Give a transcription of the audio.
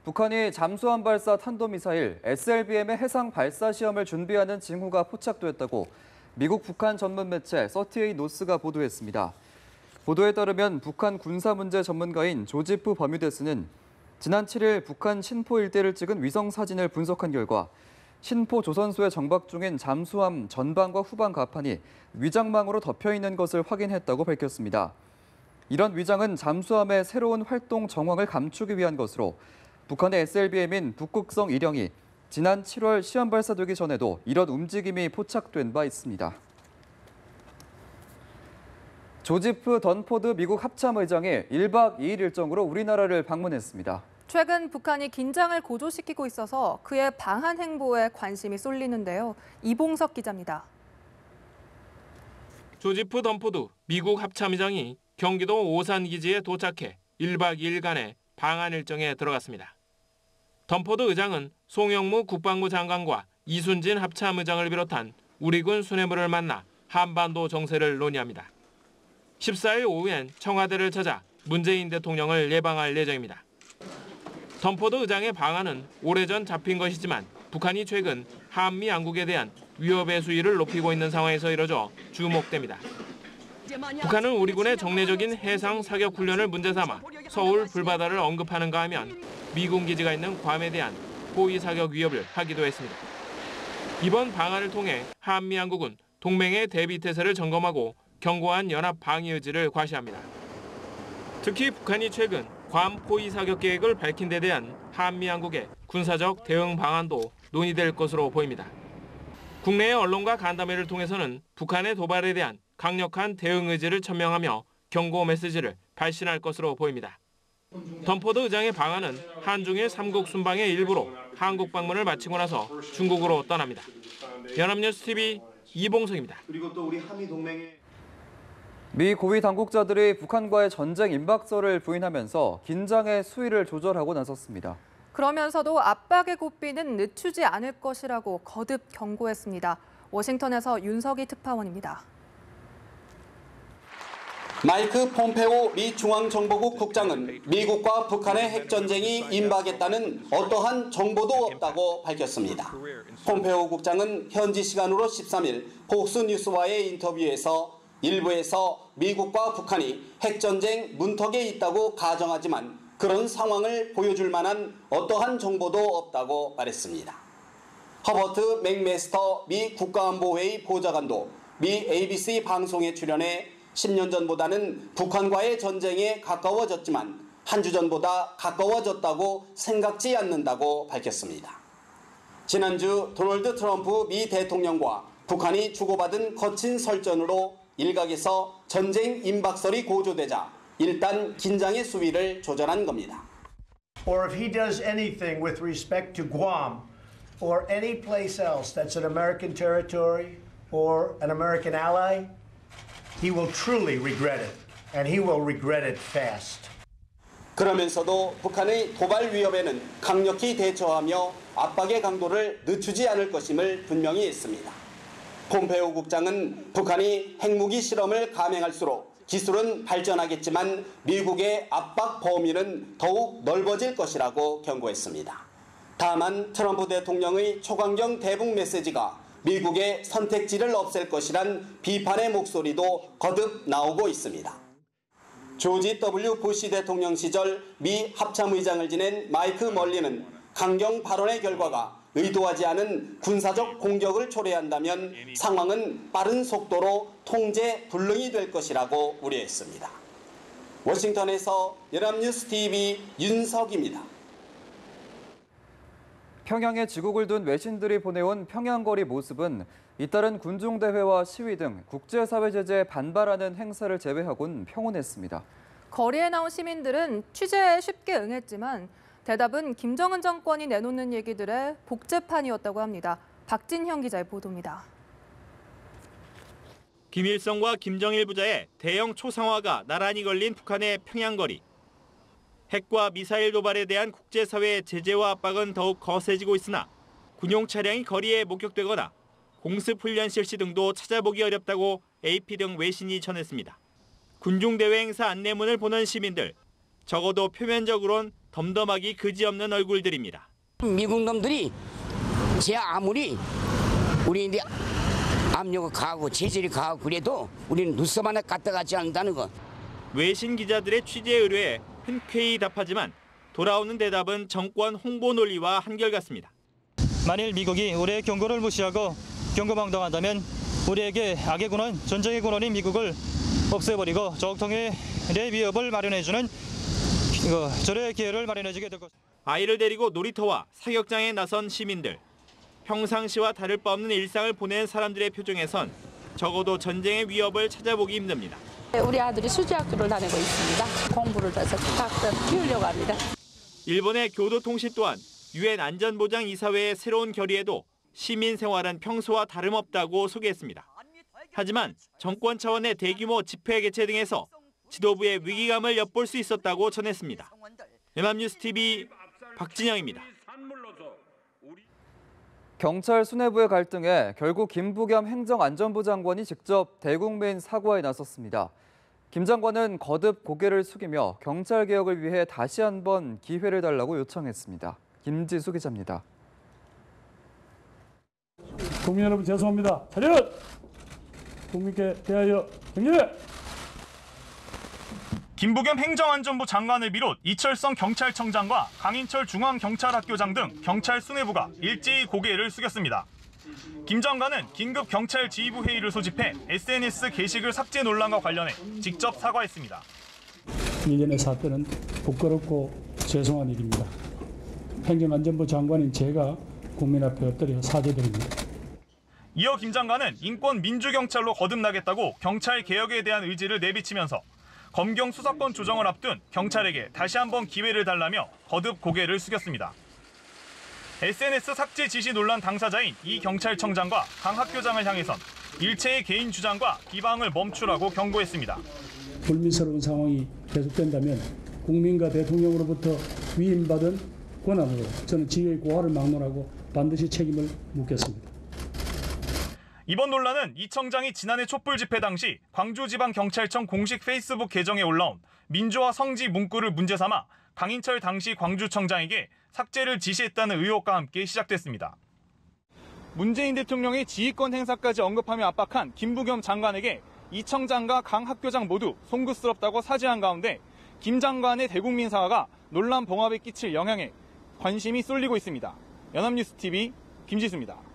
북한이 잠수함 발사 탄도미사일 SLBM의 해상 발사 시험을 준비하는 징후가 포착됐다고 미국 북한 전문 매체 38 노스가 보도했습니다. 보도에 따르면 북한 군사 문제 전문가인 조지프 버뮤데스는 지난 7일 북한 신포 일대를 찍은 위성 사진을 분석한 결과 신포 조선소에 정박 중인 잠수함 전방과 후방 갑판이 위장망으로 덮여 있는 것을 확인했다고 밝혔습니다. 이런 위장은 잠수함의 새로운 활동 정황을 감추기 위한 것으로 북한의 SLBM인 북극성 1형이 지난 7월 시험 발사되기 전에도 이런 움직임이 포착된 바 있습니다. 조지프 던포드 미국 합참의장이 1박 2일 일정으로 우리나라를 방문했습니다. 최근 북한이 긴장을 고조시키고 있어서 그의 방한 행보에 관심이 쏠리는데요. 이봉석 기자입니다. 조지프 던포드 미국 합참의장이 경기도 오산 기지에 도착해 1박 2일간의 방한 일정에 들어갔습니다. 던포드 의장은 송영무 국방부 장관과 이순진 합참의장을 비롯한 우리군 수뇌부를 만나 한반도 정세를 논의합니다. 14일 오후엔 청와대를 찾아 문재인 대통령을 예방할 예정입니다. 던포드 의장의 방한은 오래전 잡힌 것이지만 북한이 최근 한미 양국에 대한 위협의 수위를 높이고 있는 상황에서 이뤄져 주목됩니다. 북한은 우리군의 정례적인 해상 사격 훈련을 문제 삼아 서울 불바다를 언급하는가 하면 미군 기지가 있는 괌에 대한 포위 사격 위협을 하기도 했습니다. 이번 방한을 통해 한미 양국은 동맹의 대비 태세를 점검하고 견고한 연합 방위 의지를 과시합니다. 특히 북한이 최근 괌 포위 사격 계획을 밝힌 데 대한 한미 양국의 군사적 대응 방안도 논의될 것으로 보입니다. 국내의 언론과 간담회를 통해서는 북한의 도발에 대한 강력한 대응 의지를 천명하며 경고 메시지를 발신할 것으로 보입니다. 던포드 의장의 방한은 한중일 3국 순방의 일부로 한국 방문을 마치고 나서 중국으로 떠납니다. 연합뉴스 TV 이봉석입니다. 그리고 또 우리 한미 동맹의 미 고위 당국자들이 북한과의 전쟁 임박설을 부인하면서 긴장의 수위를 조절하고 나섰습니다. 그러면서도 압박의 고삐는 늦추지 않을 것이라고 거듭 경고했습니다. 워싱턴에서 윤석희 특파원입니다. 마이크 폼페오 미 중앙정보국 국장은 미국과 북한의 핵전쟁이 임박했다는 어떠한 정보도 없다고 밝혔습니다. 폼페오 국장은 현지 시간으로 13일 폭스뉴스와의 인터뷰에서 일부에서 미국과 북한이 핵전쟁 문턱에 있다고 가정하지만 그런 상황을 보여줄 만한 어떠한 정보도 없다고 말했습니다. 허버트 맥메스터 미 국가안보회의 보좌관도 미 ABC 방송에 출연해 10년 전보다는 북한과의 전쟁에 가까워졌지만 한 주 전보다 가까워졌다고 생각지 않는다고 밝혔습니다. 지난주 도널드 트럼프 미 대통령과 북한이 주고받은 거친 설전으로 일각에서 전쟁 임박설이 고조되자 일단 긴장의 수위를 조절한 겁니다. Or if he does anything with respect to Guam or any place else that's an American territory or an American ally, he will truly regret it, and he will regret it fast. 그러면서도 북한의 도발 위협에는 강력히 대처하며 압박의 강도를 늦추지 않을 것임을 분명히 했습니다. 폼페오 국장은 북한이 핵무기 실험을 감행할수록 기술은 발전하겠지만 미국의 압박 범위는 더욱 넓어질 것이라고 경고했습니다. 다만 트럼프 대통령의 초강경 대북 메시지가 미국의 선택지를 없앨 것이란 비판의 목소리도 거듭 나오고 있습니다. 조지 W. 부시 대통령 시절 미 합참의장을 지낸 마이크 멀리는 강경 발언의 결과가 의도하지 않은 군사적 공격을 초래한다면 상황은 빠른 속도로 통제 불능이 될 것이라고 우려했습니다. 워싱턴에서 연합뉴스 TV 윤석입니다. 평양에 지국을 둔 외신들이 보내온 평양거리 모습은 잇따른 군중대회와 시위 등 국제사회 제재에 반발하는 행사를 제외하곤 평온했습니다. 거리에 나온 시민들은 취재에 쉽게 응했지만 대답은 김정은 정권이 내놓는 얘기들의 복제판이었다고 합니다. 박진형 기자의 보도입니다. 김일성과 김정일 부자의 대형 초상화가 나란히 걸린 북한의 평양거리. 핵과 미사일 도발에 대한 국제사회의 제재와 압박은 더욱 거세지고 있으나 군용 차량이 거리에 목격되거나 공습훈련 실시 등도 찾아보기 어렵다고 AP 등 외신이 전했습니다. 군중대회 행사 안내문을 보는 시민들, 적어도 표면적으론 덤덤하기 그지없는 얼굴들입니다. 미국 놈들이 제 아무리 우리 이제 압력이 가고 체질이 가고 그래도 우리는 눈썹 하나 까딱하지 않는다는 거. 외신 기자들의 취재 의뢰에 흔쾌히 답하지만 돌아오는 대답은 정권 홍보 논리와 한결같습니다. 만일 미국이 우리의 경고를 무시하고 경고망동한다면 우리에게 악의 군원, 전쟁의 군원인 미국을 없애버리고 적통의 위협을 마련해주는 절의 기회를 마련해주게 될 것입니다. 아이를 데리고 놀이터와 사격장에 나선 시민들. 평상시와 다를 바 없는 일상을 보낸 사람들의 표정에선 적어도 전쟁의 위협을 찾아보기 힘듭니다. 우리 아들이 수지학교를 다니고 있습니다. 공부를 해서 탁탁 키우려고 합니다. 일본의 교도통신 또한 유엔 안전보장이사회의 새로운 결의에도 시민 생활은 평소와 다름없다고 소개했습니다. 하지만 정권 차원의 대규모 집회 개최 등에서 지도부의 위기감을 엿볼 수 있었다고 전했습니다. 연합뉴스TV 박진영입니다. 경찰 수뇌부의 갈등에 결국 김부겸 행정안전부 장관이 직접 대국민 사과에 나섰습니다. 김 장관은 거듭 고개를 숙이며 경찰 개혁을 위해 다시 한번 기회를 달라고 요청했습니다. 김지수 기자입니다. 국민 여러분 죄송합니다. 차렷! 국민께 대하여 경례! 김부겸 행정안전부 장관을 비롯 이철성 경찰청장과 강인철 중앙경찰학교장 등 경찰 수뇌부가 일제히 고개를 숙였습니다. 김 장관은 긴급 경찰 지휘부 회의를 소집해 SNS 게시글 삭제 논란과 관련해 직접 사과했습니다. 이전의 사태는 부끄럽고 죄송한 일입니다. 행정안전부 장관인 제가 국민 앞에 엎드려 사죄드립니다. 이어 김 장관은 인권 민주경찰로 거듭나겠다고 경찰 개혁에 대한 의지를 내비치면서 검경 수사권 조정을 앞둔 경찰에게 다시 한번 기회를 달라며 거듭 고개를 숙였습니다. SNS 삭제 지시 논란 당사자인 이 경찰청장과 강 학교장을 향해선 일체의 개인 주장과 비방을 멈추라고 경고했습니다. 불미스러운 상황이 계속된다면 국민과 대통령으로부터 위임받은 권한으로 저는 지휘의 고하를 막론하고 반드시 책임을 묻겠습니다. 이번 논란은 이 청장이 지난해 촛불 집회 당시 광주지방경찰청 공식 페이스북 계정에 올라온 민주화 성지 문구를 문제 삼아 강인철 당시 광주청장에게 삭제를 지시했다는 의혹과 함께 시작됐습니다. 문재인 대통령의 지휘권 행사까지 언급하며 압박한 김부겸 장관에게 이 청장과 강 학교장 모두 송구스럽다고 사죄한 가운데 김 장관의 대국민 사과가 논란 봉합에 끼칠 영향에 관심이 쏠리고 있습니다. 연합뉴스TV 김지수입니다.